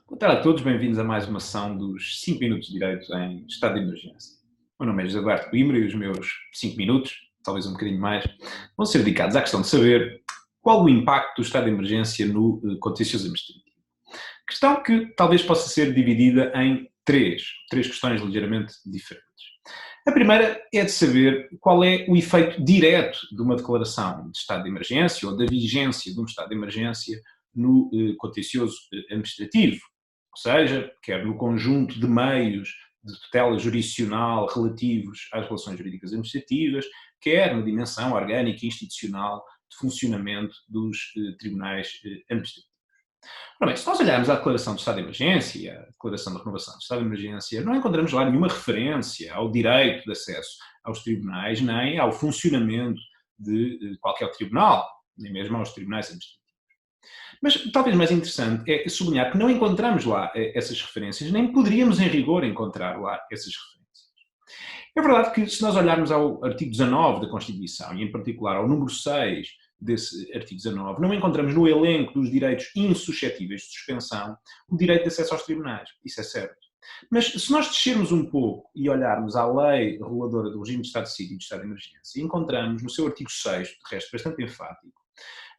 Boa tarde a todos, bem-vindos a mais uma sessão dos 5 minutos de direito em estado de emergência. O meu nome é José Eduardo Coimbra e os meus 5 minutos, talvez um bocadinho mais, vão ser dedicados à questão de saber qual o impacto do estado de emergência no contencioso administrativo. Questão que talvez possa ser dividida em três questões ligeiramente diferentes. A primeira é de saber qual é o efeito direto de uma declaração de estado de emergência ou da vigência de um estado de emergência no contencioso administrativo. Ou seja, quer no conjunto de meios de tutela jurisdicional relativos às relações jurídicas administrativas, quer na dimensão orgânica e institucional de funcionamento dos tribunais administrativos. Ora bem, se nós olharmos à declaração de estado de emergência e à declaração de renovação de estado de emergência, não encontramos lá nenhuma referência ao direito de acesso aos tribunais, nem ao funcionamento de qualquer tribunal, nem mesmo aos tribunais administrativos. Mas talvez mais interessante é sublinhar que não encontramos lá essas referências, nem poderíamos, em rigor, encontrar lá essas referências. É verdade que, se nós olharmos ao artigo 19 da Constituição, e em particular ao número 6 desse artigo 19, não encontramos no elenco dos direitos insuscetíveis de suspensão o direito de acesso aos tribunais. Isso é certo. Mas se nós descermos um pouco e olharmos à lei reguladora do regime de estado de sítio e de estado de emergência, encontramos no seu artigo 6º, de resto bastante enfático,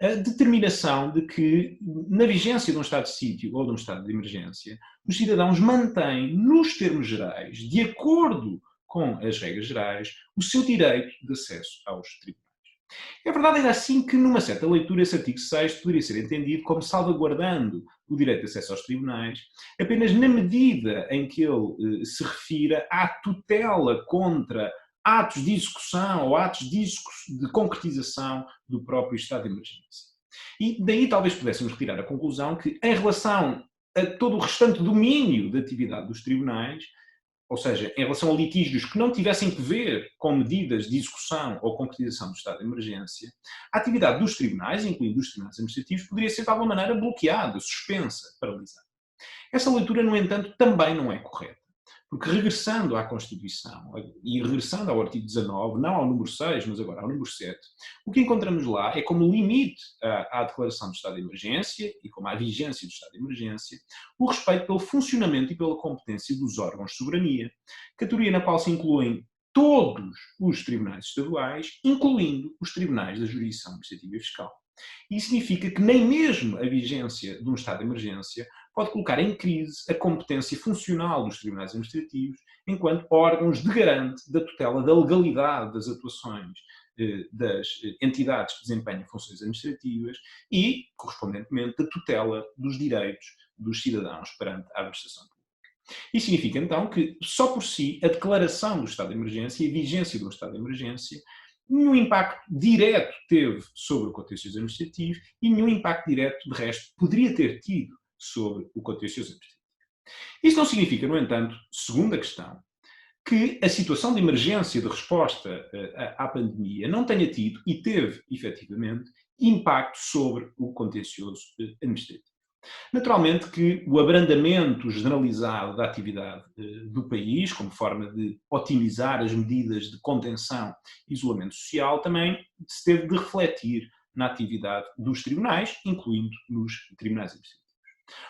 a determinação de que, na vigência de um estado de sítio ou de um estado de emergência, os cidadãos mantêm, nos termos gerais, de acordo com as regras gerais, o seu direito de acesso aos tribunais. É verdade ainda assim que, numa certa leitura, esse artigo 6 poderia ser entendido como salvaguardando o direito de acesso aos tribunais, apenas na medida em que ele se refira à tutela contra atos de execução ou atos de concretização do próprio estado de emergência. E daí talvez pudéssemos retirar a conclusão que, em relação a todo o restante domínio da atividade dos tribunais, ou seja, em relação a litígios que não tivessem que ver com medidas de execução ou concretização do estado de emergência, a atividade dos tribunais, incluindo os tribunais administrativos, poderia ser de alguma maneira bloqueada, suspensa, paralisada. Essa leitura, no entanto, também não é correta. Porque regressando à Constituição e regressando ao artigo 19, não ao número 6, mas agora ao número 7, o que encontramos lá é como limite à declaração de estado de emergência e como à vigência do estado de emergência, o respeito pelo funcionamento e pela competência dos órgãos de soberania, categoria na qual se incluem todos os tribunais estaduais, incluindo os tribunais da jurisdição administrativa e fiscal. Isso significa que nem mesmo a vigência de um estado de emergência pode colocar em crise a competência funcional dos tribunais administrativos enquanto órgãos de garante da tutela da legalidade das atuações das entidades que desempenham funções administrativas e, correspondentemente, da tutela dos direitos dos cidadãos perante a administração pública. Isso significa, então, que, só por si, a declaração do estado de emergência e a vigência do estado de emergência nenhum impacto direto teve sobre o contencioso administrativo e nenhum impacto direto, de resto, poderia ter tido sobre o contencioso administrativo. Isto não significa, no entanto, segunda questão, que a situação de emergência de resposta à pandemia não tenha tido e teve, efetivamente, impacto sobre o contencioso administrativo. Naturalmente que o abrandamento generalizado da atividade do país, como forma de otimizar as medidas de contenção e isolamento social, também se teve de refletir na atividade dos tribunais, incluindo nos tribunais administrativos.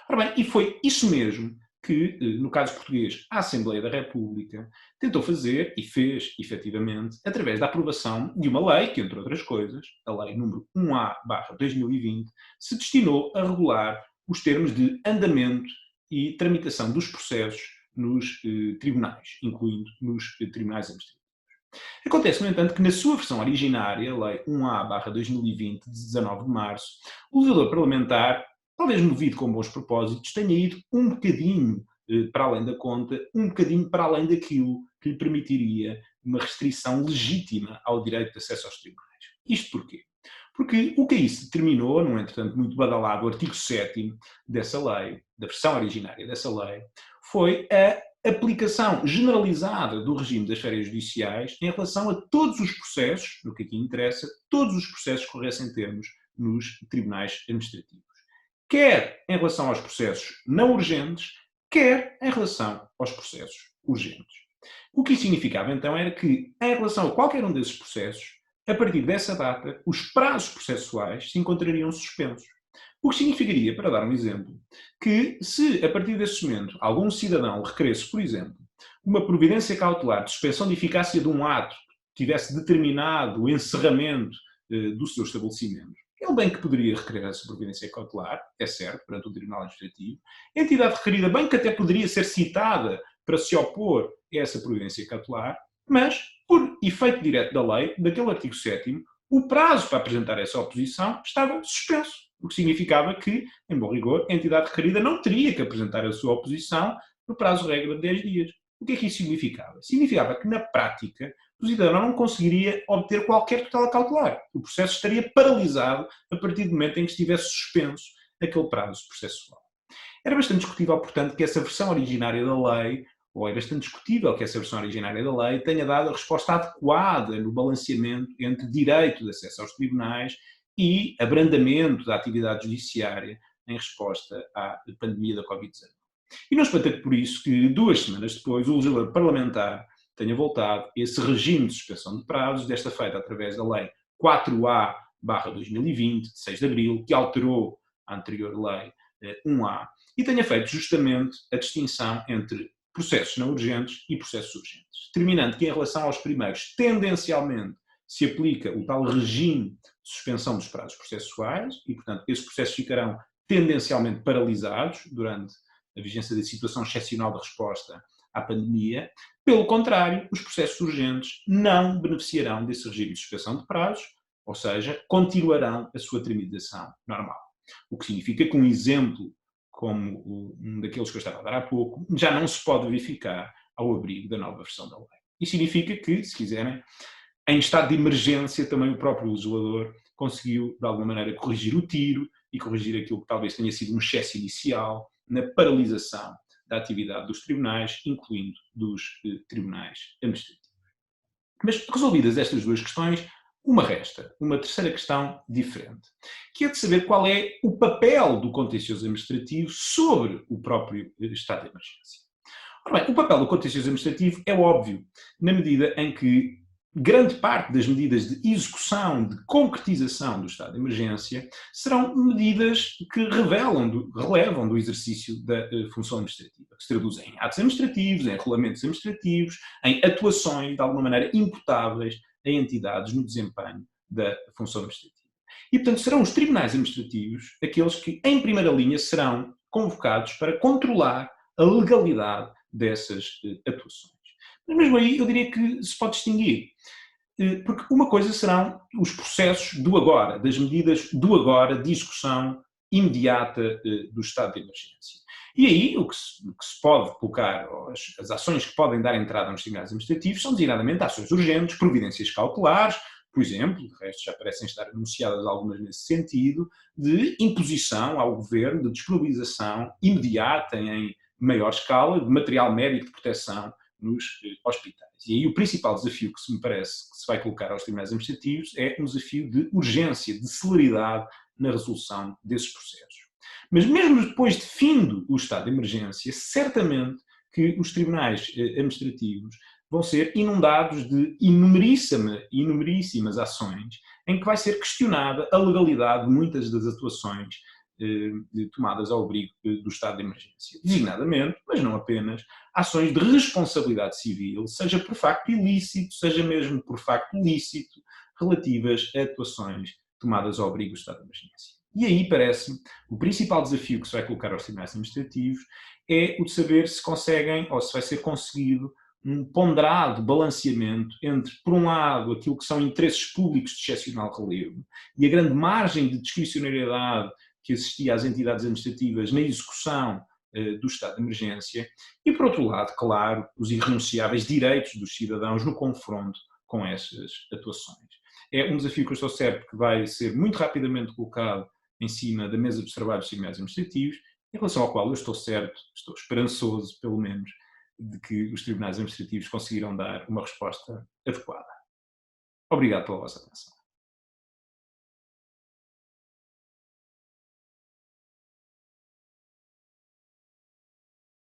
Ora bem, e foi isso mesmo que, no caso português, a Assembleia da República tentou fazer, e fez, efetivamente, através da aprovação de uma lei que, entre outras coisas, a Lei número 1A/2020, se destinou a regular os termos de andamento e tramitação dos processos nos tribunais, incluindo nos tribunais administrativos. Acontece, no entanto, que na sua versão originária, a Lei 1A/2020, de 19 de março, o legislador parlamentar, talvez movido com bons propósitos, tenha ido um bocadinho para além da conta, um bocadinho para além daquilo que lhe permitiria uma restrição legítima ao direito de acesso aos tribunais. Isto porquê? Porque o que aí se determinou, no entretanto muito badalado, o artigo 7º dessa lei, da versão originária dessa lei, foi a aplicação generalizada do regime das férias judiciais em relação a todos os processos, no que aqui interessa, todos os processos que corressem termos nos tribunais administrativos. Quer em relação aos processos não urgentes, quer em relação aos processos urgentes. O que isso significava, então, era que, em relação a qualquer um desses processos, a partir dessa data, os prazos processuais se encontrariam suspensos. O que significaria, para dar um exemplo, que se a partir desse momento algum cidadão requeresse, por exemplo, uma providência cautelar de suspensão de eficácia de um ato que tivesse determinado o encerramento do seu estabelecimento, ele bem que poderia requerer essa providência cautelar, é certo, perante o Tribunal Administrativo. A entidade requerida bem que até poderia ser citada para se opor a essa providência cautelar, mas, por efeito direto da lei, daquele artigo 7º, o prazo para apresentar essa oposição estava suspenso, o que significava que, em bom rigor, a entidade requerida não teria que apresentar a sua oposição no prazo regra de 10 dias. O que é que isso significava? Significava que, na prática, o cidadão não conseguiria obter qualquer tutela cautelar. O processo estaria paralisado a partir do momento em que estivesse suspenso aquele prazo processual. Era bastante discutível, portanto, que essa versão originária da lei, ou é bastante discutível que essa versão originária da lei tenha dado a resposta adequada no balanceamento entre direito de acesso aos tribunais e abrandamento da atividade judiciária em resposta à pandemia da Covid-19. E não espanta por isso que, 2 semanas depois, o legislador parlamentar tenha voltado a esse regime de suspensão de prazos, desta feita através da Lei 4A/2020, de 6 de abril, que alterou a anterior Lei 1A, e tenha feito justamente a distinção entre processos não urgentes e processos urgentes, determinando que em relação aos primeiros, tendencialmente, se aplica o tal regime de suspensão dos prazos processuais e, portanto, esses processos ficarão tendencialmente paralisados durante a vigência da situação excepcional de resposta à pandemia. Pelo contrário, os processos urgentes não beneficiarão desse regime de suspensão de prazos, ou seja, continuarão a sua tramitação normal. O que significa que um exemplo como um daqueles que eu estava a dar há pouco, já não se pode verificar ao abrigo da nova versão da lei. Isso significa que, se quiserem, em estado de emergência, também o próprio legislador conseguiu, de alguma maneira, corrigir o tiro e corrigir aquilo que talvez tenha sido um excesso inicial na paralisação da atividade dos tribunais, incluindo dos tribunais administrativos. Mas, resolvidas estas duas questões, uma terceira questão diferente, que é de saber qual é o papel do contencioso administrativo sobre o próprio estado de emergência. Ora bem, o papel do contencioso administrativo é óbvio, na medida em que grande parte das medidas de execução, de concretização do estado de emergência, serão medidas que relevam do exercício da função administrativa, que se traduzem em atos administrativos, em regulamentos administrativos, em atuações, de alguma maneira, imputáveis a entidades no desempenho da função administrativa. E, portanto, serão os tribunais administrativos aqueles que, em primeira linha, serão convocados para controlar a legalidade dessas atuações. Mas mesmo aí eu diria que se pode distinguir, porque uma coisa serão os processos do agora, das medidas do agora de execução imediata do estado de emergência. E aí o que se pode colocar, as ações que podem dar entrada nos tribunais administrativos são designadamente ações urgentes, providências cautelares, por exemplo, de resto já parecem estar anunciadas algumas nesse sentido, de imposição ao governo de disponibilização imediata em maior escala de material médico de proteção nos hospitais. E aí o principal desafio que me parece que se vai colocar aos tribunais administrativos é um desafio de urgência, de celeridade na resolução desses processos. Mas mesmo depois de findo o estado de emergência, certamente que os tribunais administrativos vão ser inundados de inumeríssimas ações em que vai ser questionada a legalidade de muitas das atuações tomadas ao abrigo do estado de emergência. Designadamente, mas não apenas, ações de responsabilidade civil, seja por facto ilícito, seja mesmo por facto lícito, relativas a atuações tomadas ao abrigo do estado de emergência. E aí parece-me o principal desafio que se vai colocar aos tribunais administrativos é o de saber se conseguem, ou se vai ser conseguido, um ponderado balanceamento entre, por um lado, aquilo que são interesses públicos de excepcional relevo e a grande margem de discricionariedade que existia às entidades administrativas na execução do estado de emergência e, por outro lado, claro, os irrenunciáveis direitos dos cidadãos no confronto com essas atuações. É um desafio que eu estou certo que vai ser muito rapidamente colocado em cima da mesa dos trabalhos dos tribunais administrativos, em relação ao qual eu estou certo, estou esperançoso, pelo menos, de que os tribunais administrativos conseguirão dar uma resposta adequada. Obrigado pela vossa atenção.